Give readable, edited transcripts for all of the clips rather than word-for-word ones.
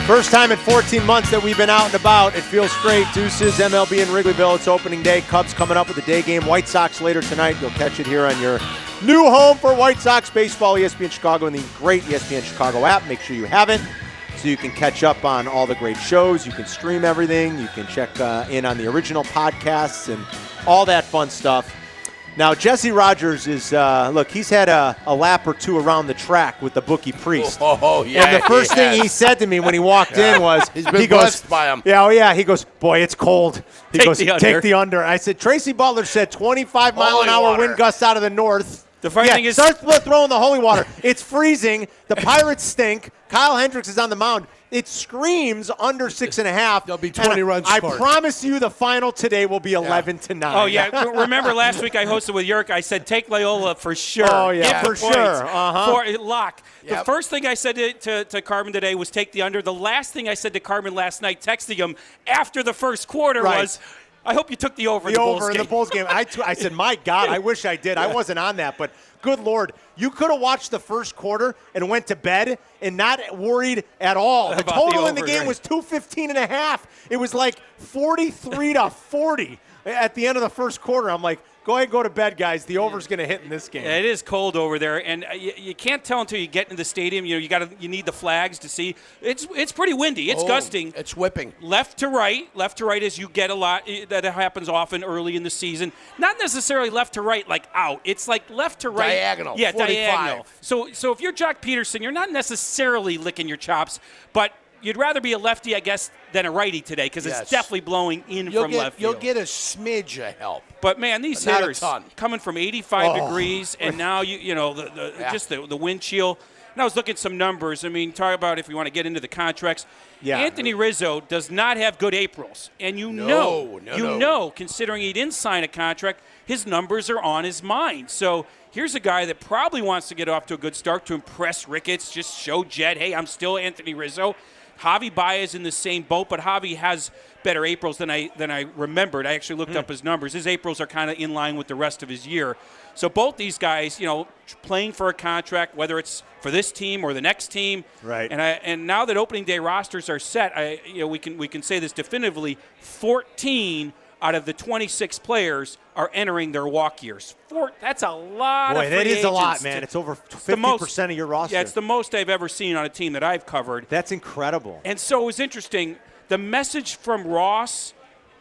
First time in 14 months that we've been out and about. It feels great. Deuces, MLB in Wrigleyville. It's opening day. Cubs coming up with a day game. White Sox later tonight. You'll catch it here on your new home for White Sox baseball, ESPN Chicago, and the great ESPN Chicago app. Make sure you have it so you can catch up on all the great shows. You can stream everything. You can check in on the original podcasts and all that fun stuff. Now, Jesse Rogers is, look, he's had a lap or two around the track with the bookie priest. Oh, yeah. And the first thing he said to me when he walked in was, He's been blessed by him. Yeah, oh yeah. He goes, boy, it's cold. He goes, the under. take the under. I said, Tracy Butler said 25 mile an hour wind gusts out of the north. The funny thing is, start throwing the holy water. It's freezing. The Pirates stink. Kyle Hendricks is on the mound. It screams under 6.5. There'll be 20 runs I scored. promise you the final today will be 11-9. Oh, yeah. Remember last week I hosted with Jurk, I said take Loyola for sure. Oh, yeah. Give For the sure. points. For lock. Yep. The first thing I said to Carmen today was take the under. The last thing I said to Carmen last night, texting him after the first quarter was, I hope you took the over in the Bulls game. The Bulls game. I said, my God, I wish I did. I wasn't on that, but good Lord. You could have watched the first quarter and went to bed and not worried at all. The total in the game was 215.5. It was like 43-40 at the end of the first quarter. I'm like, go ahead and go to bed, guys. The over's going to hit in this game. Yeah, it is cold over there, and you can't tell until you get into the stadium. You know, you need the flags to see. It's pretty windy. It's gusting. It's whipping. Left to right as you get a lot. That happens often early in the season. Not necessarily left to right like out. It's like left to right. Diagonal. Yeah, 45. diagonal. So if you're Jock Peterson, you're not necessarily licking your chops, but you'd rather be a lefty, I guess, than a righty today because it's definitely blowing in from left field. You'll get a smidge of help. But, man, these Not a hitters ton. coming from 85 degrees, and now, just the wind chill. And I was looking at some numbers. I mean, talk about if we want to get into the contracts. Yeah. Anthony Rizzo does not have good Aprils. And you know, considering he didn't sign a contract, his numbers are on his mind. So here's a guy that probably wants to get off to a good start to impress Ricketts, just show Jed, hey, I'm still Anthony Rizzo. Javi Baez in the same boat, but Javi has better Aprils than I remembered. I actually looked up his numbers. His Aprils are kind of in line with the rest of his year. So both these guys, playing for a contract, whether it's for this team or the next team. Right. And now that opening day rosters are set, we can say this definitively. 14 out of the 26 players are entering their walk years. That's a lot of free that is a lot, agents. man. It's over 50% of your roster. Yeah, it's the most I've ever seen on a team that I've covered. That's incredible. And so it was interesting. The message from Ross,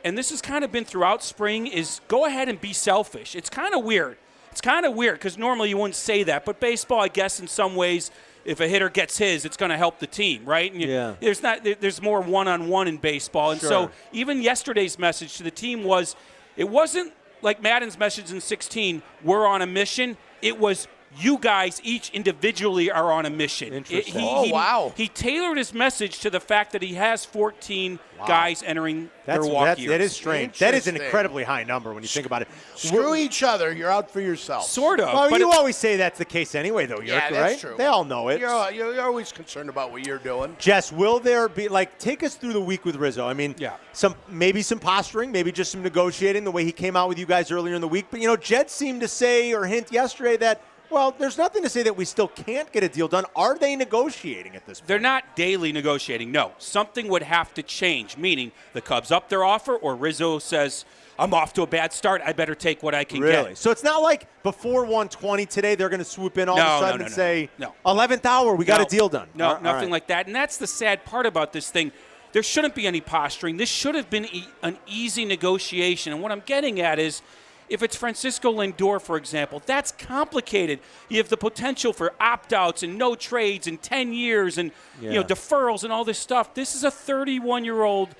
and this has kind of been throughout spring, is go ahead and be selfish. It's kind of weird. It's kind of weird because normally you wouldn't say that. But baseball, I guess, in some ways, if a hitter gets his, it's going to help the team, right? And there's more one-on-one in baseball. And so even yesterday's message to the team was, it wasn't like Madden's message in 16, we're on a mission. It was, you guys each individually are on a mission. Interesting. Wow. He tailored his message to the fact that he has 14 guys entering their walk years. That is strange. That is an incredibly high number when you think about it. Screw each other. You're out for yourself. Sort of. Well, you always say that's the case anyway, though, Jurk, Yeah, that's right? true. They all know it. You're always concerned about what you're doing. Jess, will there be, take us through the week with Rizzo? I mean, maybe some posturing, maybe just some negotiating, the way he came out with you guys earlier in the week. But, Jed seemed to say or hint yesterday that, well, there's nothing to say that we still can't get a deal done. Are they negotiating at this point? They're not daily negotiating, no. Something would have to change, meaning the Cubs up their offer or Rizzo says, I'm off to a bad start. I better take what I can get. So it's not like before 1:20 today they're going to swoop in all of a sudden and say, no. 11th hour, we got a deal done. No, nothing like that. And that's the sad part about this thing. There shouldn't be any posturing. This should have been an easy negotiation. And what I'm getting at is, if it's Francisco Lindor, for example, that's complicated. You have the potential for opt-outs and no trades and 10 years and deferrals and all this stuff. This is a 31-year-old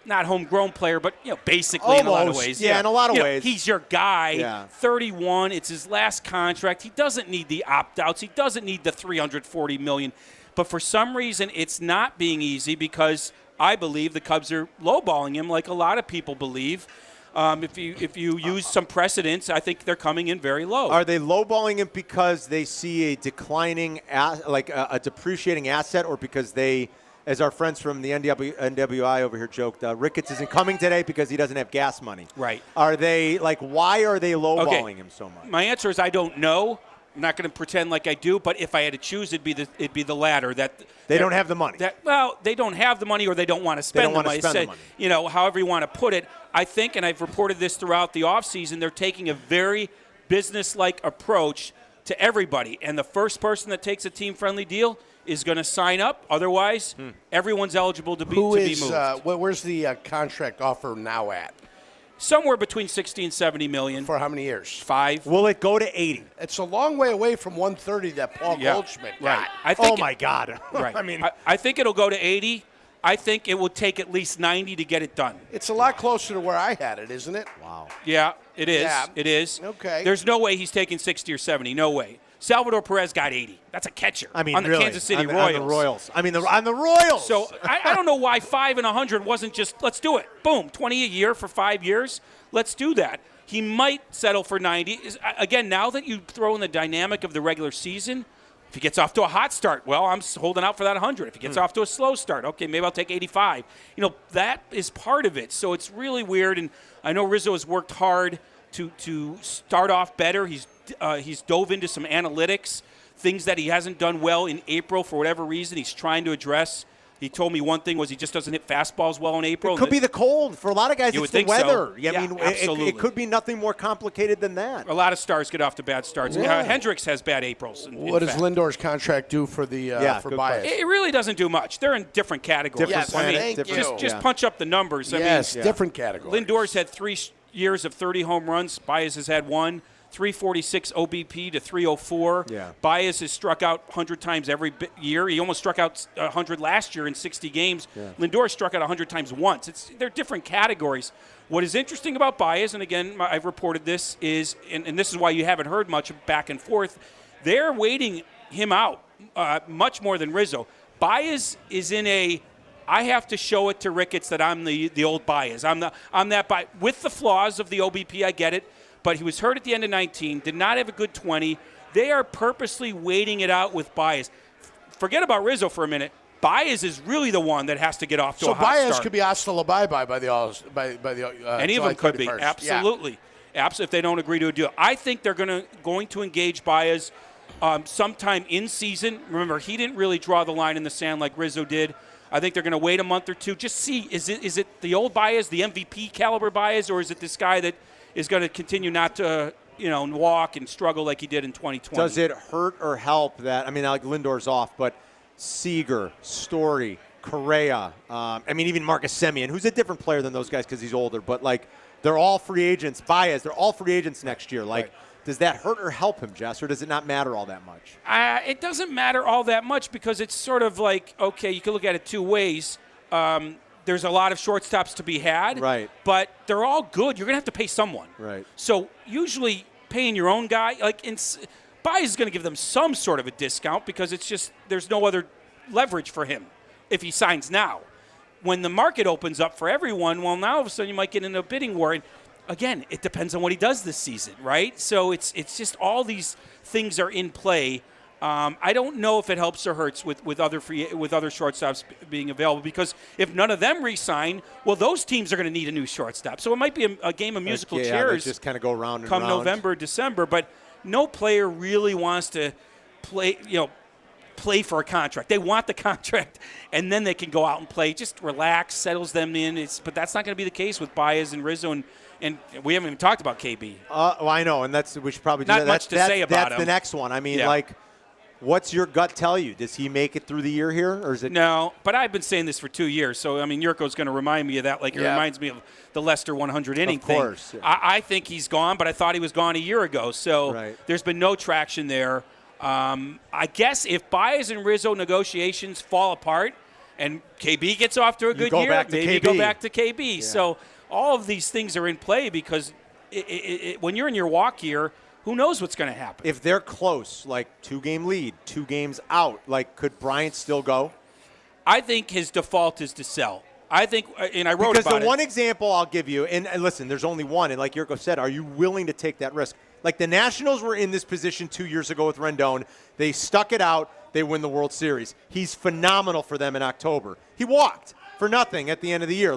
not homegrown player, but basically almost, in a lot of ways. Yeah, in a lot of ways. He's your guy. Yeah. 31. It's his last contract. He doesn't need the opt-outs. He doesn't need the $340 million. But for some reason, it's not being easy because I believe the Cubs are lowballing him, like a lot of people believe. If you use some precedents, I think they're coming in very low. Are they lowballing him because they see a declining, a depreciating asset, or because they, as our friends from the NWI over here joked, Ricketts isn't coming today because he doesn't have gas money? Right. Are they, why are they lowballing him so much? My answer is I don't know. I'm not going to pretend like I do, but if I had to choose, it'd be the latter. That they don't have the money. They don't have the money, or they don't want to spend the money. However you want to put it. I think, and I've reported this throughout the offseason, they're taking a very business-like approach to everybody. And the first person that takes a team-friendly deal is going to sign up. Otherwise, everyone's eligible to be moved. Where's the contract offer now at? Somewhere between 60 and 70 million. For how many years? 5. Will it go to 80? It's a long way away from 130 that Paul Goldschmidt got. Right. Oh my God! Right. I mean, I think it'll go to 80. I think it will take at least 90 to get it done. It's a lot closer to where I had it, isn't it? Wow. Yeah, it is. Yeah. It is. Okay. There's no way he's taking 60 or 70. No way. Salvador Perez got 80. That's a catcher. I mean, on the really, Kansas City on Royals. the Royals. I mean, on the Royals. So I don't know why 5 and 100 wasn't just, let's do it. Boom, 20 a year for 5 years. Let's do that. He might settle for 90. Again, now that you throw in the dynamic of the regular season, if he gets off to a hot start, well, I'm holding out for that 100. If he gets off to a slow start, okay, maybe I'll take 85. That is part of it. So it's really weird, and I know Rizzo has worked hard to start off better. He's dove into some analytics, things that he hasn't done well in April for whatever reason. He's trying to address. He told me one thing was he just doesn't hit fastballs well in April. It could be the cold. For a lot of guys, it's the weather. So. Yeah, I mean, absolutely. It could be nothing more complicated than that. A lot of stars get off to bad starts. Yeah. Hendricks has bad Aprils. What does Lindor's contract do for for Baez? It really doesn't do much. They're in different categories. Just punch up the numbers. Different categories. Lindor's had 3 years of 30 home runs. Baez has had 1. 346 OBP to 304. Yeah. Baez has struck out 100 times every year. He almost struck out 100 last year in 60 games. Yeah. Lindor struck out 100 times once. They're different categories. What is interesting about Baez, and again, I've reported this, is, and this is why you haven't heard much back and forth, they're waiting him out much more than Rizzo. Baez is in I have to show it to Ricketts that I'm the old Baez. I'm that Baez. With the flaws of the OBP, I get it. But he was hurt at the end of 19, did not have a good 20. They are purposely waiting it out with Baez. Forget about Rizzo for a minute. Baez is really the one that has to get off to a hot start. So Baez could be hasta la bye-bye by the any of them could be, 31st. absolutely. If they don't agree to a deal. I think they're going to engage Baez sometime in season. Remember, he didn't really draw the line in the sand like Rizzo did. I think they're going to wait a month or two. Just see, is it the old Baez, the MVP caliber Baez, or is it this guy that is going to continue not to, walk and struggle like he did in 2020. Does it hurt or help that, like Lindor's off, but Seager, Story, Correa, even Marcus Semien, who's a different player than those guys because he's older, but, they're all free agents. Baez, they're all free agents next year. Does that hurt or help him, Jess, or does it not matter all that much? It doesn't matter all that much because it's sort of okay, you can look at it two ways. There's a lot of shortstops to be had, right? But they're all good. You're going to have to pay someone, right? So usually paying your own guy, Baez is going to give them some sort of a discount because it's just there's no other leverage for him if he signs now. When the market opens up for everyone, well, now all of a sudden you might get into a bidding war. And again, it depends on what he does this season, right? So it's just all these things are in play. I don't know if it helps or hurts with other shortstops being available because if none of them re-sign, well, those teams are going to need a new shortstop. So it might be a game of musical chairs. Just kind of go round and come round. November, December. But no player really wants to play for a contract. They want the contract, and then they can go out and play. Just relax, settles them in. But that's not going to be the case with Baez and Rizzo and we haven't even talked about KB. Well, I know, and we should probably do not that. Much to say about that's him. The next one. What's your gut tell you? Does he make it through the year here, or is it? No, but I've been saying this for 2 years. So, Jurko's going to remind me of that. It reminds me of the Lester 100-inning thing. Of course. Yeah. I think he's gone, but I thought he was gone a year ago. So There's been no traction there. I guess if Baez and Rizzo negotiations fall apart and KB gets off to a good year, maybe go back to KB. Yeah. So all of these things are in play because when you're in your walk year, who knows what's going to happen? If they're close, 2-game lead, 2 games out, could Bryant still go? I think his default is to sell. I think, and I wrote because about it. Because the one example I'll give you, and listen, there's only one, and like Jurko said, are you willing to take that risk? The Nationals were in this position 2 years ago with Rendon. They stuck it out. They win the World Series. He's phenomenal for them in October. He walked for nothing at the end of the year.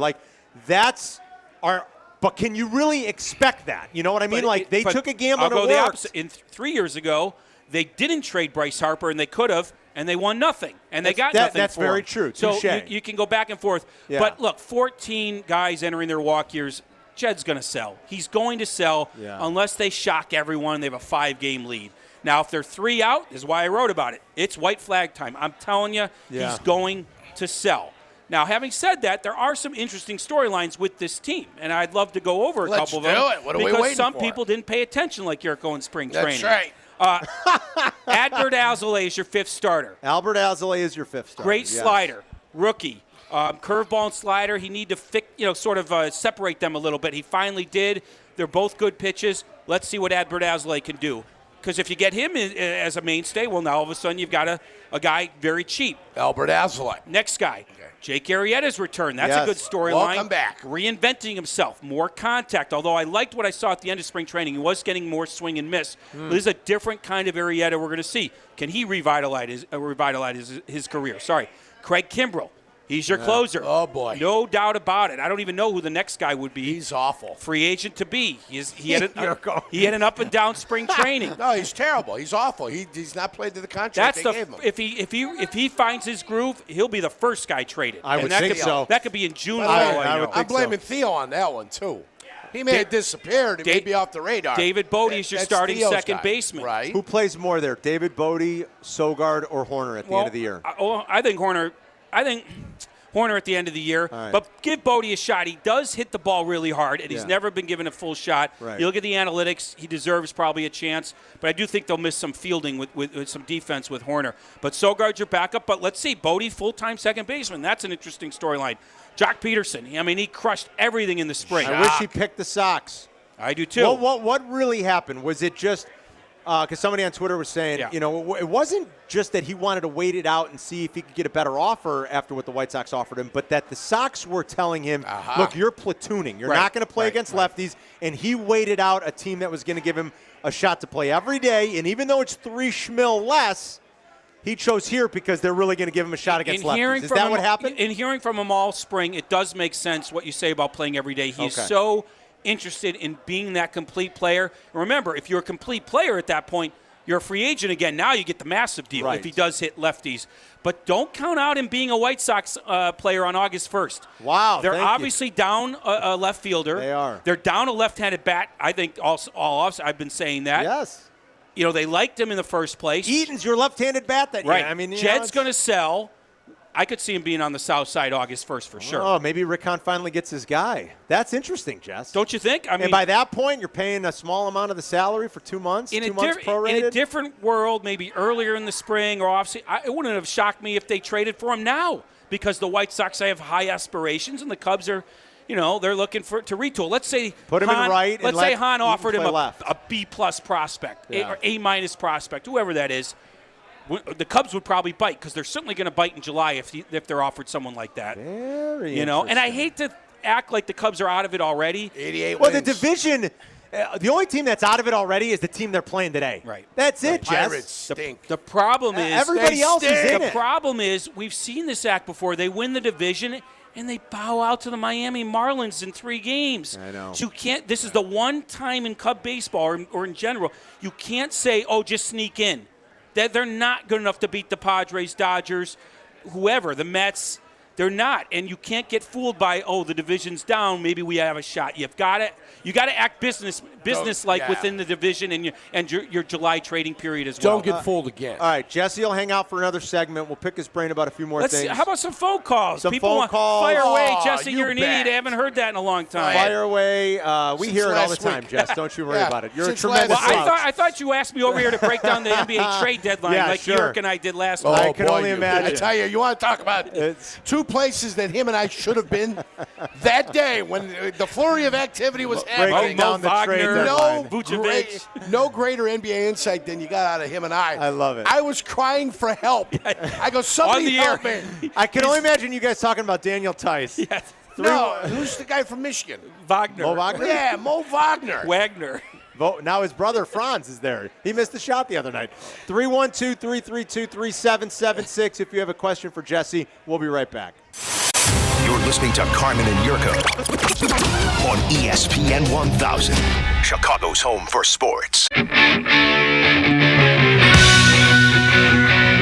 But can you really expect that? You know what I mean? They took a gamble to work. I'll go the opposite. 3 years ago, They didn't trade Bryce Harper, and they could have, and they won nothing, and they got nothing. That's for very him. true. So Touché. you can go back and forth. Yeah. But look, 14 guys entering their walk years. Jed's going to sell. He's going to sell unless they shock everyone. They have a 5-game lead. Now, if they're 3 out, this is why I wrote about it. It's white flag time. I'm telling you, he's going to sell. Now, having said that, there are some interesting storylines with this team, and I'd love to go over a couple of them. Let's do it. What are we waiting for? Because some people didn't pay attention like Jurko in spring training. That's right. Albert Alzolay is your 5th starter. Albert Alzolay is your 5th starter. Great slider, rookie. Curveball and slider, he need to separate them a little bit. He finally did. They're both good pitches. Let's see what Albert Alzolay can do. Because if you get him as a mainstay, well, now all of a sudden you've got a guy very cheap. Albert Alzolay. Next guy, Jake Arrieta's return. That's a good storyline. Welcome back. Reinventing himself, more contact. Although I liked what I saw at the end of spring training. He was getting more swing and miss. This is a different kind of Arrieta we're going to see. Can he revitalize his career? Sorry. Craig Kimbrell. He's your closer. Oh, boy. No doubt about it. I don't even know who the next guy would be. He's awful. Free agent to be. He had an up and down spring training. No, he's terrible. He's awful. He's not played to the contract they gave him. If he finds his groove, he'll be the first guy traded. I would think so. That could be in June. I'm blaming Theo on that one, too. He may have disappeared. He may be off the radar. David Bodie is your starting Theo's second guy. baseman. Right. Who plays more there, David Bodie, Sogard, or Horner at the end of the year? I think Horner at the end of the year. Right. But give Bodie a shot. He does hit the ball really hard, and he's never been given a full shot. Right. You look at the analytics, he deserves probably a chance. But I do think they'll miss some fielding with some defense with Horner. But Sogard's your backup. But let's see, Bodie, full-time second baseman. That's an interesting storyline. Jock Peterson, I mean, he crushed everything in the spring. I wish he picked the Sox. I do too. What really happened? Was it just because somebody on Twitter was saying, it wasn't just that he wanted to wait it out and see if he could get a better offer after what the White Sox offered him, but that the Sox were telling him, look, you're platooning. You're not going to play against lefties. And he waited out a team that was going to give him a shot to play every day. And even though it's $3 schmil less, he chose here because they're really going to give him a shot against lefties. Is that what happened? In hearing from him all spring, it does make sense what you say about playing every day. He's so interested in being that complete player. And remember, if you're a complete player at that point, you're a free agent again. Now you get the massive deal if he does hit lefties. But don't count out him being a White Sox player on August 1st. Wow. They're obviously down a left fielder. They are. They're down a left-handed bat. I think all off. I've been saying that. Yes. They liked him in the first place. Eaton's your left-handed bat that year. Right. I mean, Jed's going to sell. I could see him being on the south side August 1st for sure. Oh, maybe Rick Hahn finally gets his guy. That's interesting, Jess. Don't you think? I mean, and by that point, you're paying a small amount of the salary for 2 months, in 2 months prorated? In a different world, maybe earlier in the spring or off, it wouldn't have shocked me if they traded for him now because the White Sox have high aspirations and the Cubs are, they're looking to retool. Let's say put him in right. Let's say Hahn offered him a B-plus prospect or A- prospect, whoever that is. The Cubs would probably bite because they're certainly going to bite in July if they're offered someone like that. Very And I hate to act like the Cubs are out of it already. 88 Well, wins. the division, the only team that's out of it already is the team they're playing today. Right. That's it, Jess. Pirates stink. The problem is everybody else is in The it. problem is we've seen this act before. They win the division and they bow out to the Miami Marlins in 3 games. I know. So you can't. This is the one time in Cub baseball or in general you can't say, just sneak in. That they're not good enough to beat the Padres, Dodgers, whoever, the Mets. They're not, and you can't get fooled by the division's down. Maybe we have a shot. You got to act business-like within the division and your July trading period as well. Don't get fooled again. All right, Jesse will hang out for another segment. We'll pick his brain about a few more things. How about some phone calls? Some People phone want calls. fire away, Oh, Jesse. you You're an bet. idiot. I haven't heard that in a long time. Fire away. We Since hear it all the last time, week. Jess. Don't you worry about it. You're a Since tremendous last Well, slouch. I thought you asked me over here to break down the NBA trade deadline like sure. York and I did last Oh, week. I can boy, only you- imagine. I tell you, you want to talk about It's- 2 places that him and I should have been that day when the flurry of activity was happening. Breaking down the trade Wagner. deadline. Vucevic. No greater NBA insight than you got out of him and I. I love it. I was crying for help. I go, somebody On the help air. me. I can only imagine you guys talking about Daniel Tice. Yes. No, who's the guy from Michigan? Wagner. Mo Wagner? Yeah, Mo Wagner. Wagner. Now his brother Franz is there. He missed the shot the other night. 312-332-3776. If you have a question for Jesse, we'll be right back. You're listening to Carmen and Jurko on ESPN 1000, Chicago's home for sports.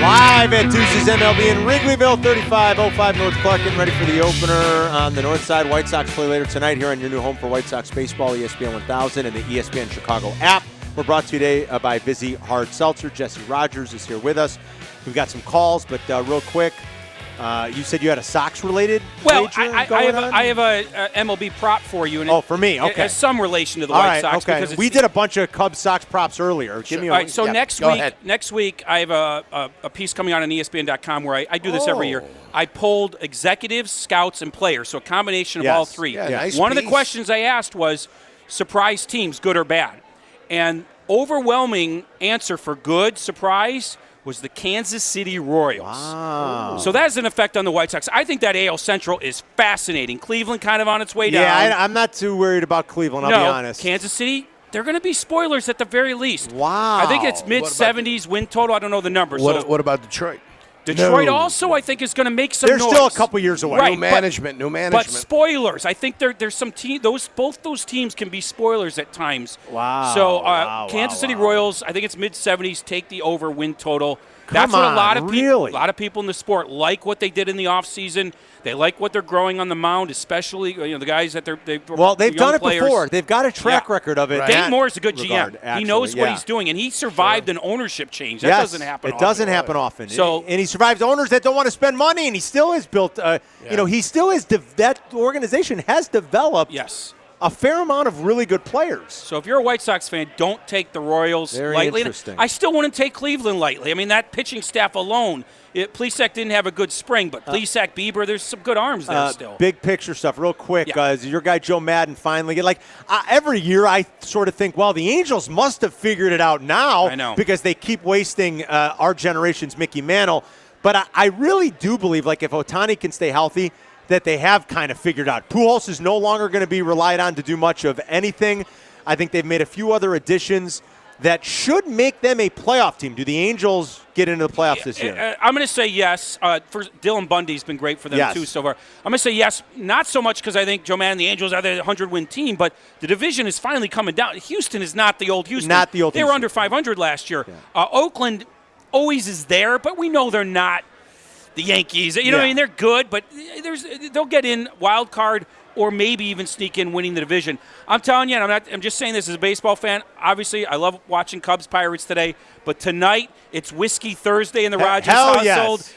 Live at Deuces MLB in Wrigleyville, 3505 North Clark, getting ready for the opener on the north side. White Sox play later tonight here on your new home for White Sox baseball, ESPN 1000 and the ESPN Chicago app. We're brought to you today by Vizzy Hard Seltzer. Jesse Rogers is here with us. We've got some calls, but real quick, you said you had a Sox-related Well, wager I have a MLB prop for you. And for me, okay. It has some relation to the White Sox. Okay. Because we did a bunch of Cubs Sox props earlier. Give me All right, so next ahead. week I have a piece coming out on ESPN.com where I do this every year. I polled executives, scouts, and players, so a combination of all three. Yeah, nice One of piece. the questions I asked was surprise teams, good or bad? And overwhelming answer for good surprise was the Kansas City Royals. Wow. So that has an effect on the White Sox. I think that AL Central is fascinating. Cleveland kind of on its way down. Yeah, I'm not too worried about Cleveland, I'll be honest. Kansas City, they're going to be spoilers at the very least. Wow. I think it's mid-70s win total. I don't know the numbers. What about Detroit? Detroit also, I think, is going to make some They're noise. still a couple years away. Right, New management. But spoilers. I think there's some team. Both those teams can be spoilers at times. Wow. So Wow, Kansas City wow. Royals. I think it's mid-70s. Take the over win total. Come That's what on, a lot of really? people in the sport like what they did in the offseason. They like what they're growing on the mound, especially the guys that they've done it players. before. They've got a track record of it. Right. Dayton Moore is a good regard, GM. actually, He knows what yeah. he's doing, and he survived an ownership change. That Yes, doesn't happen It often. doesn't happen often. So- and he survives owners that don't want to spend money, and he still has built. He still is. That organization has developed. Yes. A fair amount of really good players. So if you're a White Sox fan, don't take the Royals Very lightly. interesting. I still wouldn't take Cleveland lightly. I mean, that pitching staff alone, Plesac didn't have a good spring, but Plesac, Bieber, there's some good arms there still. Big picture stuff, real quick. Yeah. Your guy Joe Madden finally every year I sort of think, well, the Angels must have figured it out now. I know. Because they keep wasting our generation's Mickey Mantle. But I really do believe, if Ohtani can stay healthy, that they have kind of figured out. Pujols is no longer going to be relied on to do much of anything. I think they've made a few other additions that should make them a playoff team. Do the Angels get into the playoffs this year? I'm going to say yes. Dylan Bundy's been great for them, too, so far. I'm going to say yes, not so much because I think Joe Madden and the Angels are the 100-win team, but the division is finally coming down. Houston is not the old Houston. Not the old They were Houston. under 500 last year. Yeah. Oakland always is there, but we know they're not the Yankees. You know what I mean? They're good, but they'll get in wild card or maybe even sneak in winning the division. I'm telling you, and I'm just saying this as a baseball fan. Obviously, I love watching Cubs Pirates today, but tonight it's Whiskey Thursday in the Rogers household. Yes.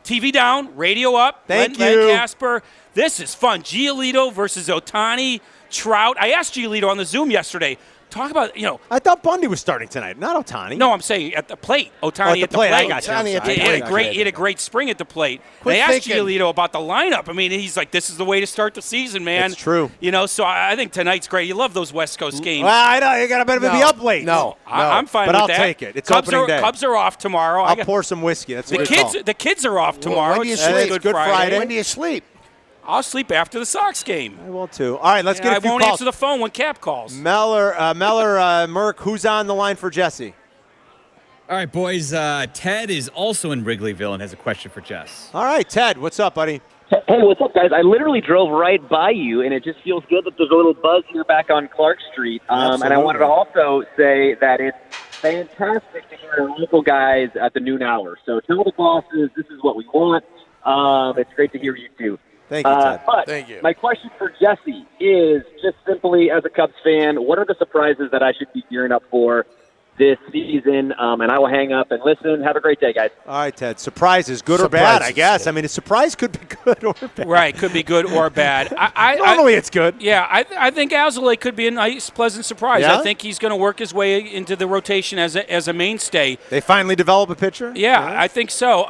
TV down, radio up. Thank Len you. Casper. This is fun. Giolito versus Ohtani, Trout. I asked Giolito on the Zoom yesterday. Talk about, I thought Bundy was starting tonight, not Ohtani. No, I'm saying at the plate. Ohtani at the plate. I plate. got you. Ohtani at the He plate. had a great spring at the plate. Quit They asked thinking. Giolito about the lineup. I mean, he's like, this is the way to start the season, man. It's true. So I think tonight's great. You love those West Coast games. Well, I know. You got to better be up late. No. I'm fine But with I'll that. take it. It's Cubs opening day. Cubs are off tomorrow. I'll pour some whiskey. That's a good call. The kids are off tomorrow. when do you It's sleep? Good Friday. When do you sleep? I'll sleep after the Sox game. I will too. All right, let's get a few I won't calls. answer the phone when Cap calls. Merck, who's on the line for Jesse? All right, boys. Ted is also in Wrigleyville and has a question for Jess. All right, Ted, what's up, buddy? Hey, what's up, guys? I literally drove right by you, and it just feels good that there's a little buzz here back on Clark Street. And I wanted to also say that it's fantastic to hear local guys at the noon hour. So tell the bosses this is what we want. It's great to hear you, too. Thank you, Ted. But Thank you. my question for Jesse is just simply, as a Cubs fan, what are the surprises that I should be gearing up for this season? And I will hang up and listen. Have a great day, guys. All right, Ted. Surprises, good or bad, I Surprises, guess. yeah. I mean, a surprise could be good or bad. Right, could be good or bad. Normally it's good. Yeah, I think Alzolay could be a nice, pleasant surprise. Yeah? I think he's going to work his way into the rotation as a mainstay. They finally develop a pitcher? Yeah, I think so.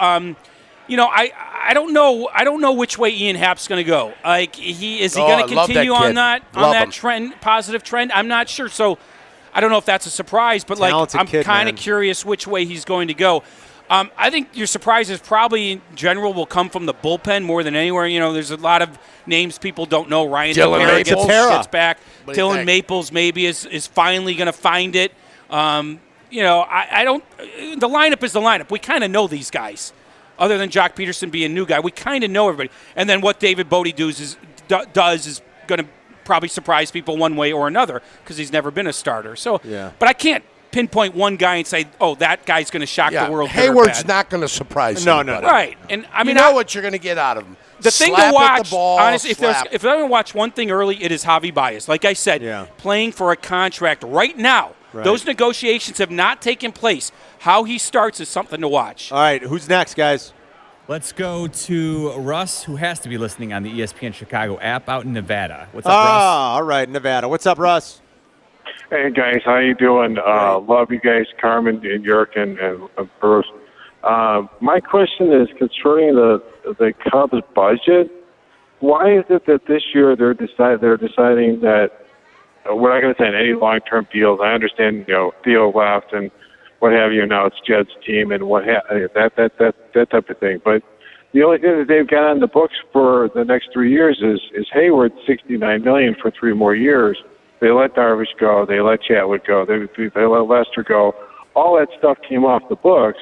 I don't know. I don't know which way Ian Happ's going to go. Is he going to I love continue that on kid. that Love him. trend, positive trend? I'm not sure. So I don't know if that's a surprise, but Talented I'm kid, kind man. of curious which way he's going to go. I think your surprises probably in general will come from the bullpen more than anywhere. There's a lot of names people don't know. Ryan Dylan Tepera Maples. gets back. What do you Dylan think? Maples maybe is finally going to find it. I don't. The lineup is the lineup. We kind of know these guys. Other than Jock Peterson being a new guy, we kind of know everybody. And then what David Bodie does is going to probably surprise people one way or another because he's never been a starter. So, Yeah. but I can't pinpoint one guy and say, "Oh, that guy's going to shock the world." Hayward's not going to surprise anybody. Right. And I mean, you know what you're going to get out of him. The thing Slap to watch, at the ball, honestly, if I'm going to watch one thing early, it is Javi Baez. Like I said, playing for a contract right now. Right. Those negotiations have not taken place. How he starts is something to watch. All right, who's next, guys? Let's go to Russ, who has to be listening on the ESPN Chicago app out in Nevada. What's up, Russ? All right, Nevada. What's up, Russ? Hey, guys. How you doing? Love you guys, Carmen and Jurk and Bruce. My question is concerning the Cubs budget. Why is it that this year they're deciding that we're not going to sign any long-term deals? I understand, Theo left and what have you. Now it's Jed's team and that type of thing. But the only thing that they've got on the books for the next 3 years is Hayward, $69 million for 3 more years. They let Darvish go. They let Chatwood go. They let Lester go. All that stuff came off the books.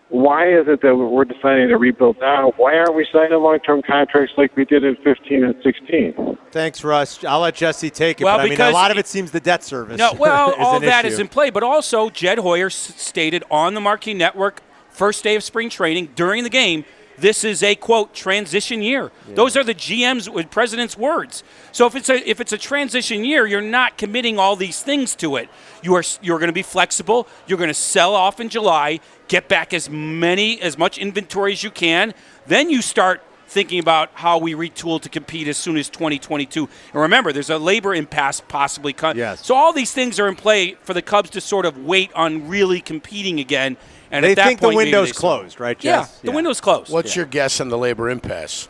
Why is it that we're deciding to rebuild now? Why aren't we signing long-term contracts like we did in 15 and 16? Thanks, Russ. I'll let Jesse take it. Well, but I mean, a lot of it seems the debt service. No, well, all that issue. is in play. But also, Jed Hoyer stated on the Marquee Network, first day of spring training, during the game, this is a, quote, transition year. Yeah. Those are the GM's, president's words. So if it's a transition year, you're not committing all these things to it. You're going to be flexible. You're going to sell off in July, get back as much inventory as you can. Then you start thinking about how we retool to compete as soon as 2022. And remember, there's a labor impasse possibly. Yes. So all these things are in play for the Cubs to sort of wait on really competing again. And they at that think point, the window's closed, right, Jess? Yeah, the window's closed. What's your guess on the labor impasse?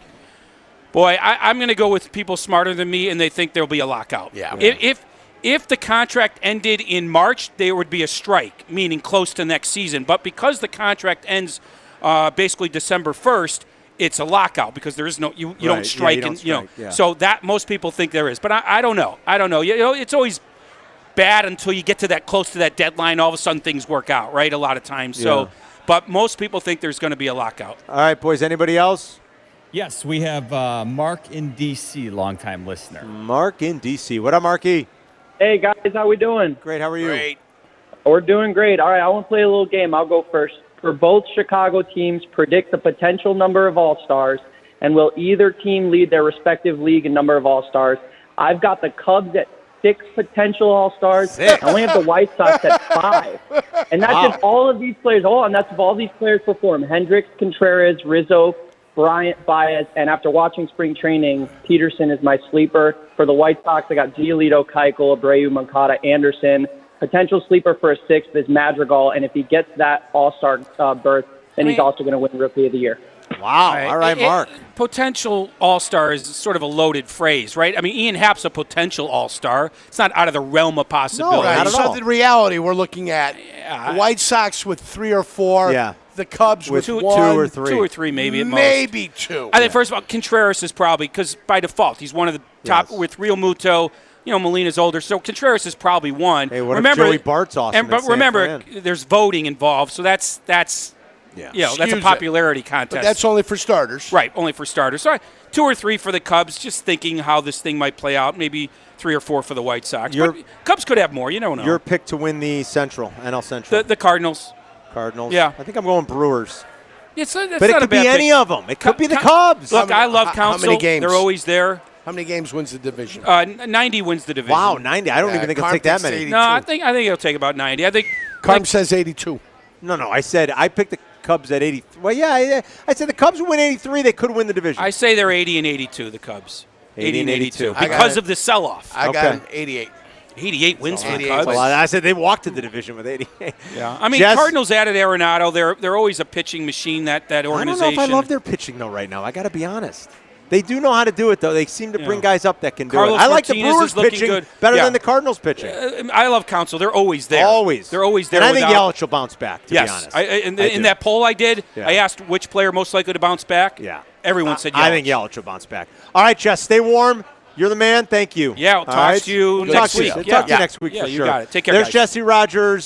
Boy, I'm going to go with people smarter than me, and they think there'll be a lockout. Yeah. If the contract ended in March, there would be a strike, meaning close to next season. But because the contract ends basically December 1st, it's a lockout because there is no you don't strike. So that most people think there is. But I don't know. It's always bad until you get to that close to that deadline. All of a sudden things work out, right? A lot of times. So, but most people think there's going to be a lockout. All right, boys. Anybody else? Yes, we have Mark in D.C., longtime listener. Mark in D.C. What up, Marky? Hey, guys. How we doing? Great. How are you? Great. We're doing great. All right, I want to play a little game. I'll go first. For both Chicago teams, predict the potential number of All-Stars, and will either team lead their respective league in number of All-Stars? I've got the Cubs at 6 potential All-Stars. I only have the White Sox at 5. And that's if all of these players, that's if all these players perform. Hendricks, Contreras, Rizzo, Bryant, Baez, and after watching spring training, Peterson is my sleeper. For the White Sox, I got Giolito, Keuchel, Abreu, Moncada, Anderson. Potential sleeper for a 6th is Madrigal, and if he gets that All-Star berth, then he's also going to win Rookie of the Year. Wow. All right, Mark. Potential All-Star is sort of a loaded phrase, right? I mean, Ian Happ's a potential All-Star. It's not out of the realm of possibility. No, not at all. So in reality, we're looking at the White Sox with 3 or 4. Yeah. The Cubs with 2 1. or 3. 2 or 3 maybe at most. Maybe 2. I think, first of all, Contreras is probably, because by default, he's one of the top with Real Muto. Molina's older, so Contreras is probably 1. Hey, what if Joey Bart's awesome? But remember, there's voting involved, so that's that's a popularity contest. But that's only for starters. Right, only for starters. So 2 or 3 for the Cubs, just thinking how this thing might play out. Maybe 3 or 4 for the White Sox. But Cubs could have more, you don't know. Your pick to win the NL Central. The Cardinals. Yeah. I think I'm going Brewers. But it could be any of them. It could be the Cubs. Look, I love Council. How many games? They're always there. How many games wins the division? 90 wins the division. Wow, 90. I don't even think it'll take that many. 82. No, I think it'll take about 90. I think Carm says 82. No. I picked the Cubs at 80. Well, yeah. I said the Cubs win 83. They could win the division. I say they're 80 and 82, the Cubs. 80 and 82. Because of the sell-off. I got 88. 88 wins for the 88 Cubs. Well, I said they walked to the division with 88. Yeah. I mean, Cardinals added Arenado. They're always a pitching machine, that organization. I don't know if I love their pitching, though, right now. I got to be honest. They do know how to do it, though. They seem to bring guys up that can do it. I like the Brewers pitching better than the Cardinals pitching. I love Council. They're always there. Always. They're always there. And I think Yelich will bounce back, to be honest. In that poll I did, I asked which player most likely to bounce back. Yeah. Everyone said Yelich. I think Yelich will bounce back. All right, Jess, stay warm. You're the man. Thank you. Yeah, we'll talk to you next week. We'll talk to you next week for sure. You got it. Take care, There's guys. Jesse Rogers.